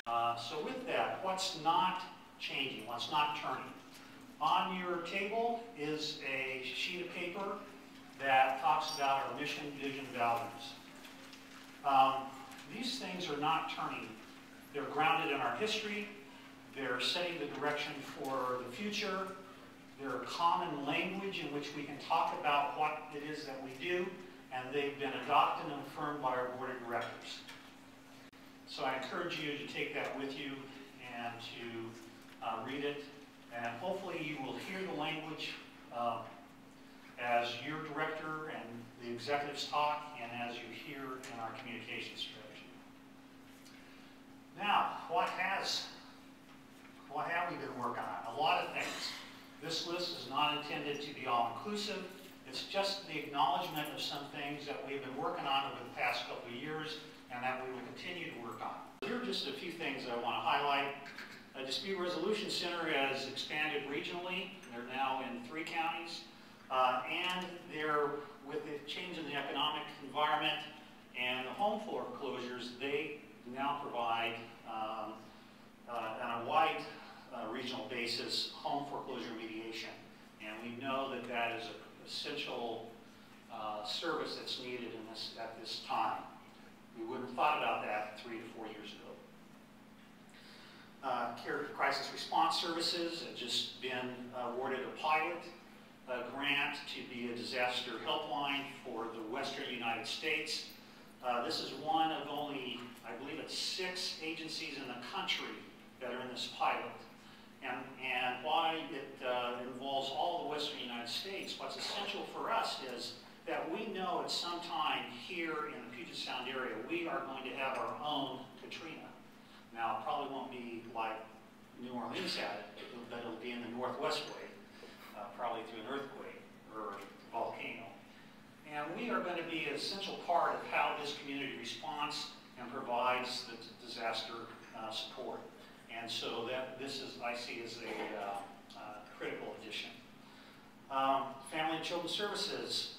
So with that, what's not changing, what's not turning? On your table is a sheet of paper that talks about our mission, vision, values. These things are not turning. They're grounded in our history. They're setting the direction for the future. They're a common language in which we can talk about what it is that we do, and they've been adopted and affirmed by our board of directors. So I encourage you to take that with you and to read it, and hopefully you will hear the language as your director and the executives talk, and as you hear in our communication strategy. Now, what have we been working on? A lot of things. This list is not intended to be all-inclusive. It's just the acknowledgement of some things that we've been working on over the past couple of years and that we will continue to work on. Here are just a few things that I want to highlight. A dispute resolution center has expanded regionally. They're now in 3 counties. And they're, with the change in the economic environment and the home foreclosures, they now provide on a wide regional basis home foreclosure mediation. And we know that that is an essential service that's needed in at this time. We wouldn't have thought about that 3 to 4 years ago. Crisis response services have just been awarded a pilot grant to be a disaster helpline for the western United States. This is one of only, I believe it's 6 agencies in the country that are in this pilot. And why it involves all the western United States, what's essential for us is that we know at some time here in the Puget Sound area, we are going to have our own Katrina. Now, it probably won't be like New Orleans had it, but it'll be in the Northwest way, probably through an earthquake or volcano. And we are going to be an essential part of how this community responds and provides the disaster support. And so that this is, I see, as a critical addition. Family and Children's Services,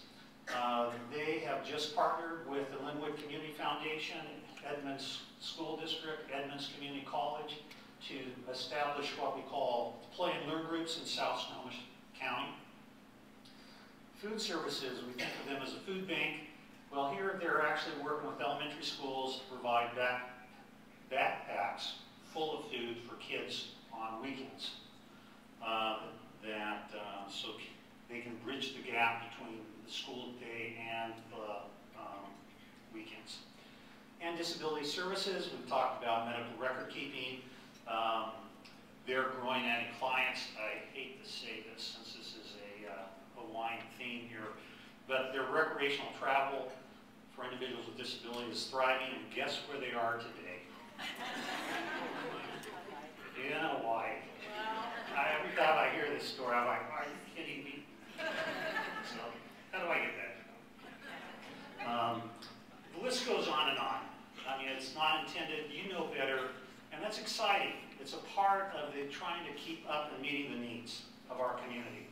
they have just partnered with the Linwood Community Foundation, Edmonds School District, Edmonds Community College, to establish what we call play and learn groups in South Snohomish County. Food services, we think of them as a food bank. Well, here they're actually working with elementary schools to provide backpacks full of food for kids on weekends. So they can bridge the gap between the school day and the weekends. And disability services, we've talked about medical record keeping. They're growing adding clients. I hate to say this since this is a Hawaiian theme here, but their recreational travel for individuals with disabilities is thriving, and guess where they are today? In Hawaii. Every time I hear this story, I'm like, are you kidding me? So, how do I get that? The list goes on and on. I mean, it's not intended, you know better, and that's exciting. It's a part of the trying to keep up and meeting the needs of our community.